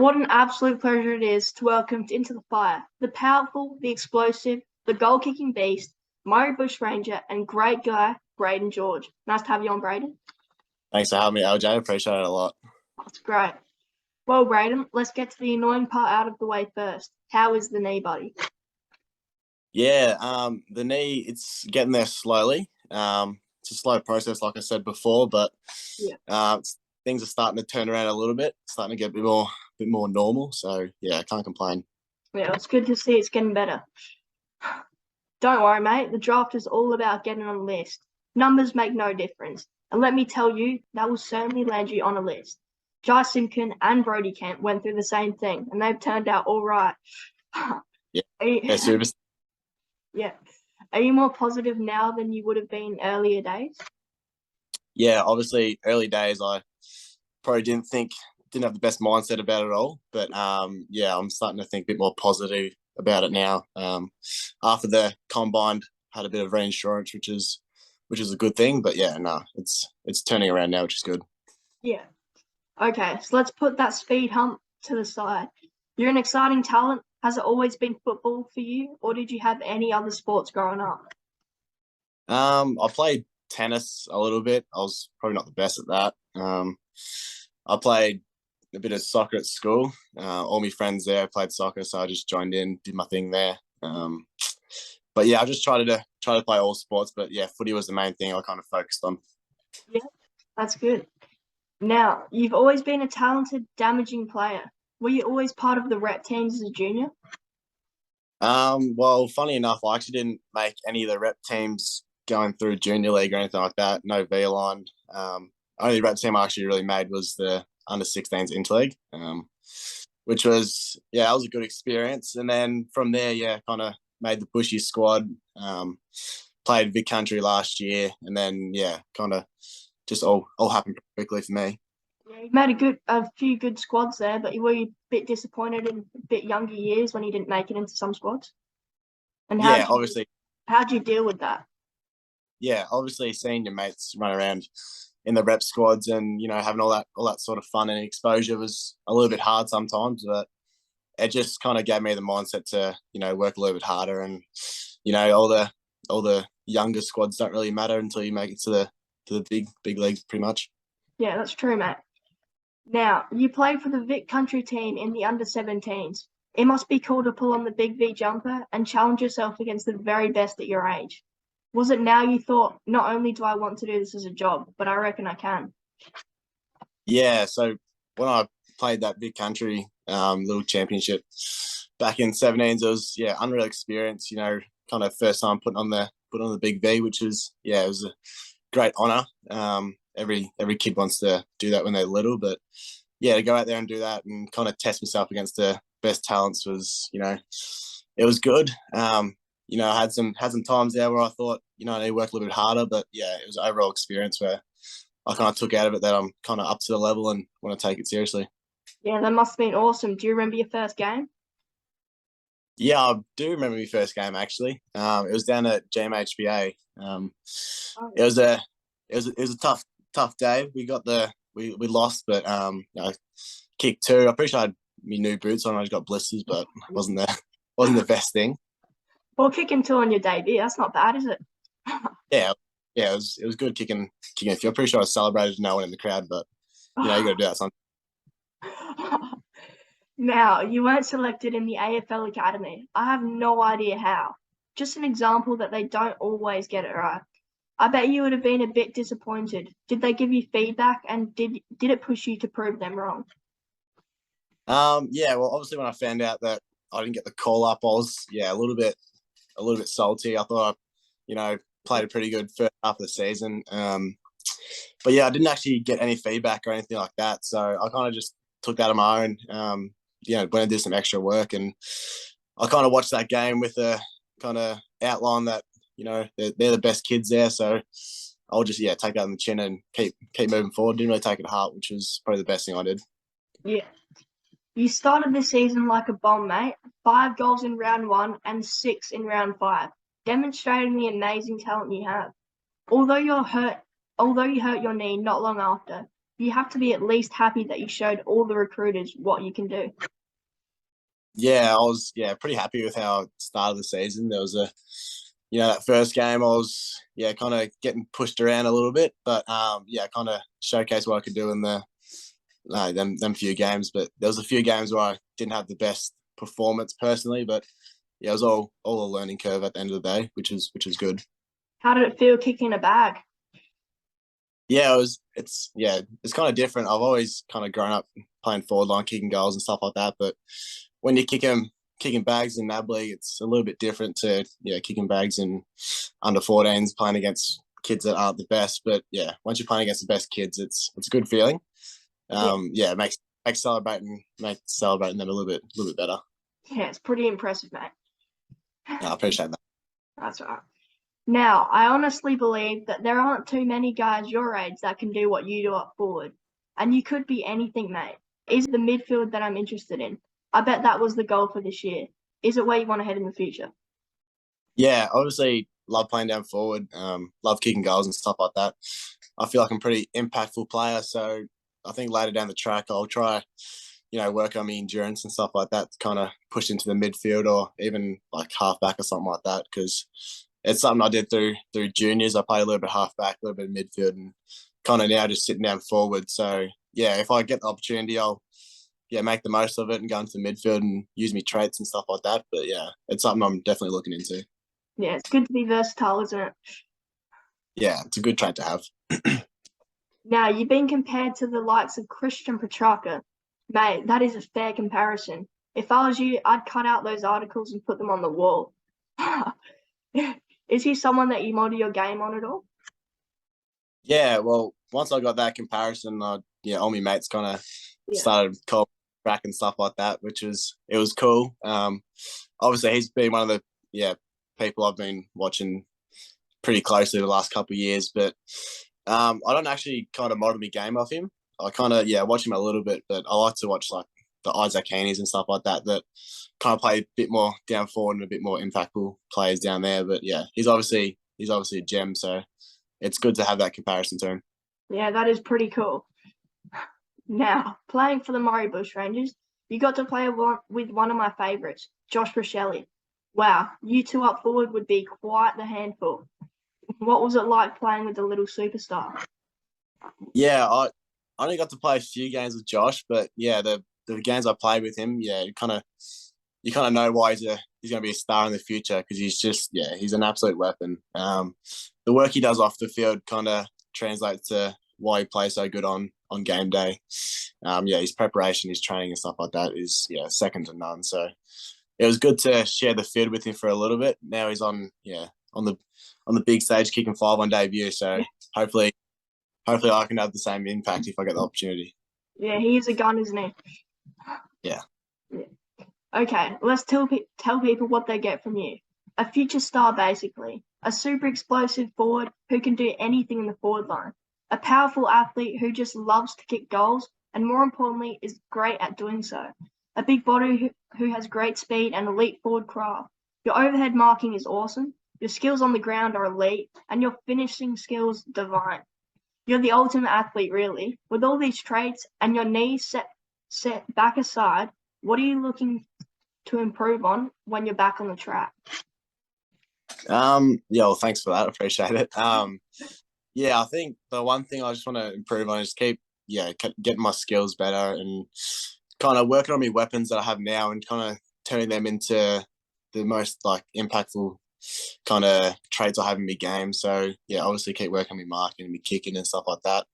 What an absolute pleasure it is to welcome into the fire the powerful, the explosive, the goal-kicking beast, Murray Bushranger, and great guy, Brayden George. Nice to have you on, Brayden. Thanks for having me, LJ. Appreciate it a lot. That's great. Well, Brayden, let's get to the annoying part out of the way first. How is the knee, buddy? Yeah, the knee, it's getting there slowly. It's a slow process, like I said before, but things are starting to turn around a little bit, starting to get a bit more normal. So yeah, I can't complain. Yeah, it's good to see it's getting better. Don't worry, mate. The draft is all about getting on a list. Numbers make no difference. And let me tell you, that will certainly land you on a list. Jai Simpkin and Brody Kent went through the same thing, and they've turned out all right. Yeah, you, yeah. Are you more positive now than you would have been earlier days? Yeah, obviously, early days, I probably didn't have the best mindset about it all. But yeah, I'm starting to think a bit more positive about it now. After the combine, had a bit of reinsurance, which is a good thing. But yeah, no, it's turning around now, which is good. Yeah. Okay, so let's put that speed hump to the side. You're an exciting talent. Has it always been football for you, or did you have any other sports growing up? I played tennis a little bit. I was probably not the best at that. I played a bit of soccer at school. All my friends there played soccer, so I just joined in, did my thing there. But yeah, I just tried to play all sports. But yeah, footy was the main thing I kind of focused on. Yeah, that's good. Now, you've always been a talented, damaging player. Were you always part of the rep teams as a junior? Well, funny enough, I actually didn't make any of the rep teams going through junior league or anything like that. No V-line. Only rep team I actually really made was the under-16s interleague, which was, that was a good experience. And then from there, kind of made the Bushy squad, played Vic Country last year, and then, kind of just all happened quickly for me. Yeah, you made a few good squads there, but were you a bit disappointed in a bit younger years when you didn't make it into some squads? And how'd you deal with that? Yeah, obviously seeing your mates run around in the rep squads and having all that sort of fun and exposure was a little bit hard sometimes, but it just kind of gave me the mindset to work a little bit harder. And all the younger squads don't really matter until you make it to the big leagues, pretty much. Yeah, that's true, mate. Now, you played for the Vic Country team in the under-17s. It must be cool to pull on the big V jumper and challenge yourself against the very best at your age. Was it now you thought, not only do I want to do this as a job, but I reckon I can? Yeah, so when I played that Vic Country little championship back in 17s, it was unreal experience. Kind of first time put on the big V, which was it was a great honour. Every kid wants to do that when they're little, but to go out there and do that and kind of test myself against the best talents was it was good. I had some times there where I thought I need to work a little bit harder, but it was an overall experience where I kind of took out of it that I'm kind of up to the level and want to take it seriously. Yeah, that must have been awesome. Do you remember your first game? Yeah, I do remember my first game actually. It was down at GMHBA. It was a tough day. We lost, but kick two. I'm pretty sure I had my new boots on. I just got blisters, but wasn't the best thing. Well, kicking two on your debut, that's not bad, is it? Yeah, it was good kicking. I'm pretty sure I celebrated no one in the crowd, but you got to do that sometimes. Now, you weren't selected in the AFL Academy. I have no idea how. Just an example that they don't always get it right. I bet you would have been a bit disappointed. Did they give you feedback, and did it push you to prove them wrong? Well, obviously when I found out that I didn't get the call up, I was a little bit salty. I thought I played a pretty good first half of the season. But I didn't actually get any feedback or anything like that. So I kind of just took that on my own. Went and did some extra work, and I kind of watched that game with a kind of outline that they're the best kids there. So I'll just take that on the chin and keep moving forward. Didn't really take it to heart, which was probably the best thing I did. Yeah. You started the season like a bomb, mate. 5 goals in round 1 and 6 in round 5, demonstrating the amazing talent you have. Although you hurt your knee not long after, you have to be at least happy that you showed all the recruiters what you can do. Yeah, I was pretty happy with how it started the season. There was that first game I was kind of getting pushed around a little bit, but kind of showcased what I could do in them few games. But there was a few games where I didn't have the best performance personally, but it was all a learning curve at the end of the day, which was good. How did it feel kicking a bag? Yeah, it's kind of different. I've always kind of grown up playing forward line, kicking goals and stuff like that. But when you're kicking bags in NAB league, it's a little bit different to kicking bags in under 14s, playing against kids that aren't the best. But once you're playing against the best kids, it's a good feeling. It makes celebrating them a little bit better. Yeah, it's pretty impressive, mate. I appreciate that. That's right. Now, I honestly believe that there aren't too many guys your age that can do what you do up forward. And you could be anything, mate. Is it the midfield that I'm interested in? I bet that was the goal for this year. Is it where you want to head in the future? Yeah, obviously love playing down forward, love kicking goals and stuff like that. I feel like I'm a pretty impactful player, so I think later down the track I'll try, work on my endurance and stuff like that to kind of push into the midfield or even like halfback or something like that, because it's something I did through juniors. I played a little bit halfback, a little bit midfield, and kind of now just sitting down forward. So if I get the opportunity, I'll make the most of it and go into the midfield and use my traits and stuff like that. But it's something I'm definitely looking into. Yeah, it's good to be versatile, isn't it? Yeah, it's a good trait to have. Now, you've been compared to the likes of Christian Petracca. Mate, that is a fair comparison. If I was you, I'd cut out those articles and put them on the wall. Is he someone that you model your game on at all? Yeah, well, once I got that comparison, all my mates kind of started calling back and stuff like that, it was cool. Obviously, he's been one of the people I've been watching pretty closely the last couple of years, but I don't actually kind of model my game off him. I kind of watch him a little bit, but I like to watch like the Isaac Heaney's and stuff like that kind of play a bit more down forward and a bit more impactful players down there. But he's obviously a gem, so it's good to have that comparison to him. Yeah, that is pretty cool. Now, playing for the Murray Bushrangers, you got to play with one of my favourites, Josh Brichelli. Wow, you two up forward would be quite the handful. What was it like playing with the little superstar? Yeah, I only got to play a few games with Josh, but the games I played with him, you kind of know why he's going to be a star in the future, because he's an absolute weapon. The work he does off the field kind of translates to why he plays so good on game day. His preparation, his training and stuff like that is second to none. So it was good to share the field with him for a little bit. Now he's on the big stage kicking 5-on debut. So hopefully I can have the same impact if I get the opportunity. Yeah, he is a gun, isn't he? Yeah. Okay, let's tell people what they get from you. A future star, basically. A super explosive forward who can do anything in the forward line. A powerful athlete who just loves to kick goals and, more importantly, is great at doing so. A big body who has great speed and elite forward craft. Your overhead marking is awesome. Your skills on the ground are elite, and your finishing skills divine. You're the ultimate athlete, really. With all these traits and your knees set back aside, what are you looking to improve on when you're back on the track? Well, thanks for that. I appreciate it. I think the one thing I just want to improve on is keep getting my skills better and kind of working on my weapons that I have now and kind of turning them into the most like impactful kind of traits I have in my game. So obviously keep working on my marking and my kicking and stuff like that.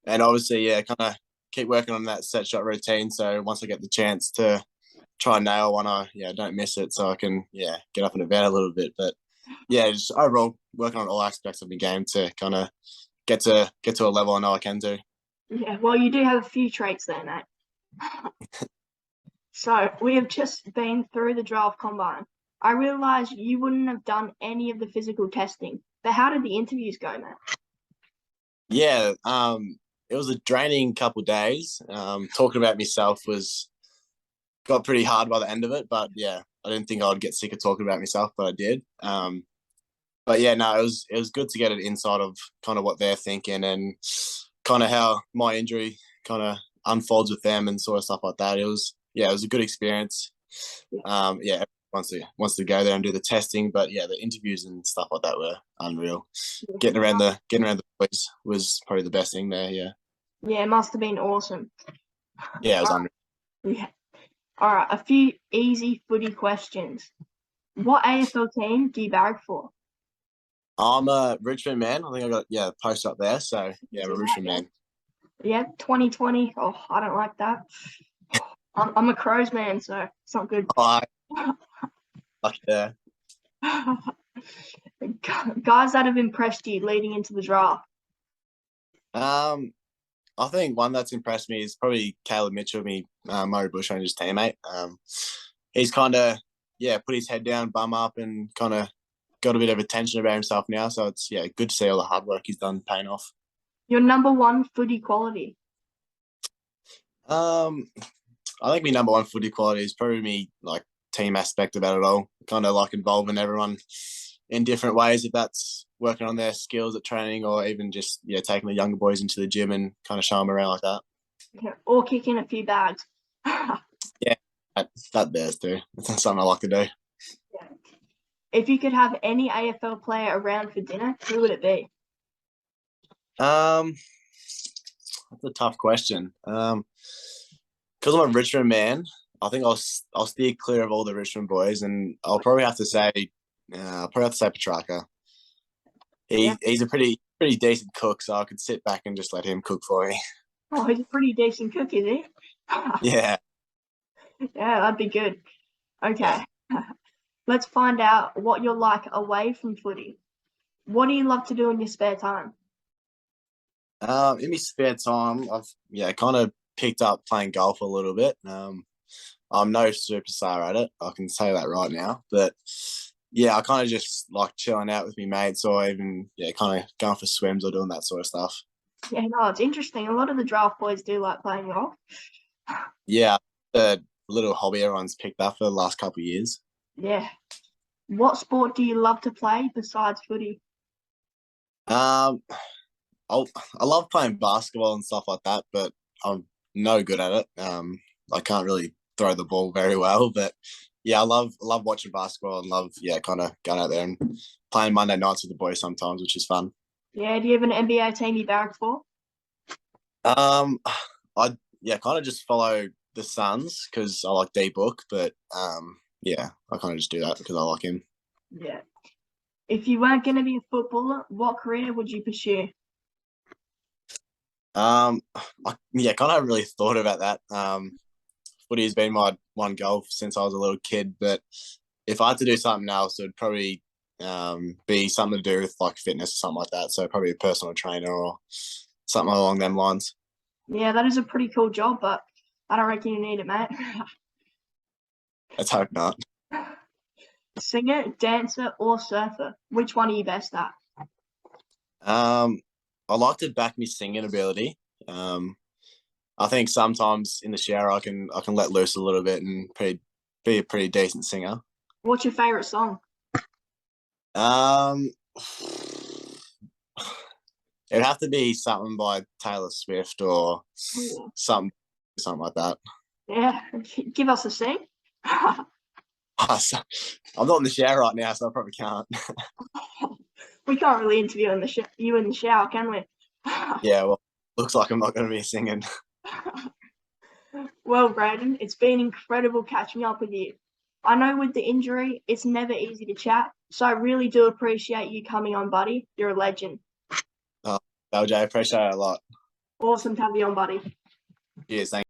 And obviously, kind of keep working on that set shot routine. So once I get the chance to try and nail one, I don't miss it. So I can get up and about a little bit. But just overall working on all aspects of my game to kind of get to a level I know I can do. Yeah, well, you do have a few traits there, mate. So we have just been through the draft combine. I realised you wouldn't have done any of the physical testing, but how did the interviews go, mate? Yeah, it was a draining couple of days. Talking about myself got pretty hard by the end of it, but I didn't think I would get sick of talking about myself, but I did. It was good to get an insight of kind of what they're thinking and kind of how my injury kind of unfolds with them and sort of stuff like that. It was a good experience. Yeah, wants to go there and do the testing, but yeah, the interviews and stuff like that were unreal. Getting around the boys was probably the best thing there. Yeah. Yeah, it must have been awesome. Yeah, it was unreal. Yeah. All right, a few easy footy questions. What AFL team do you barrack for? I'm a Richmond man. I think I got a post up there. So yeah, I'm a Richmond man. Yeah, 2020. Oh, I don't like that. I'm a Crows man, so it's not good. Oh, lucky there. Guys that have impressed you leading into the draft. I think one that's impressed me is probably Caleb Mitchell, Murray Bushrangers teammate. He's kind of put his head down, bum up, and kind of got a bit of attention about himself now. So it's good to see all the hard work he's done paying off. Your number one footy quality? I think my number one footy quality is probably me like team aspect about it all. Kind of like involving everyone in different ways, if that's working on their skills at training or even just taking the younger boys into the gym and kind of show them around like that. Yeah, or kicking a few bags. Yeah, that bears too. That's something I like to do. Yeah. If you could have any AFL player around for dinner, who would it be? That's a tough question. Because I'm a Richmond man, I think I'll steer clear of all the Richmond boys, and I'll probably have to say Petracca. He's a pretty decent cook, so I could sit back and just let him cook for me. Oh, he's a pretty decent cook, is he? Yeah. Yeah, that'd be good. Okay. Let's find out what you're like away from footy. What do you love to do in your spare time? In my spare time, I've kind of picked up playing golf a little bit. I'm no superstar at it, I can say that right now. But yeah, I kind of just like chilling out with my mates, or even kind of going for swims or doing that sort of stuff. Yeah, no, it's interesting. A lot of the draft boys do like playing golf. Yeah, the little hobby everyone's picked up for the last couple of years. Yeah. What sport do you love to play besides footy? I love playing basketball and stuff like that, but I'm no good at it. I can't really throw the ball very well, but yeah, I love watching basketball and love kind of going out there and playing Monday nights with the boys sometimes, which is fun. Yeah, do you have an NBA team you barrack for? I kind of just follow the Suns because I like D-Book, but I kind of just do that because I like him. Yeah. If you weren't going to be a footballer, what career would you pursue? I kind of haven't really thought about that. Footy has been my one goal since I was a little kid, but if I had to do something else, it would probably be something to do with like fitness or something like that. So probably a personal trainer or something along them lines. Yeah, that is a pretty cool job, but I don't reckon you need it, mate. Let's hope not. Singer, dancer, or surfer? Which one are you best at? I like to back my singing ability. I think sometimes in the shower I can let loose a little bit and be a pretty decent singer. What's your favourite song? It'd have to be something by Taylor Swift or something like that. Yeah, give us a sing. I'm not in the shower right now, so I probably can't. We can't really interview you in the shower, can we? Yeah, well, looks like I'm not going to be singing. Well, Brayden, it's been incredible catching up with you. I know with the injury, it's never easy to chat, so I really do appreciate you coming on, buddy. You're a legend. LJ, I appreciate it a lot. Awesome to have you on, buddy. Cheers, thanks.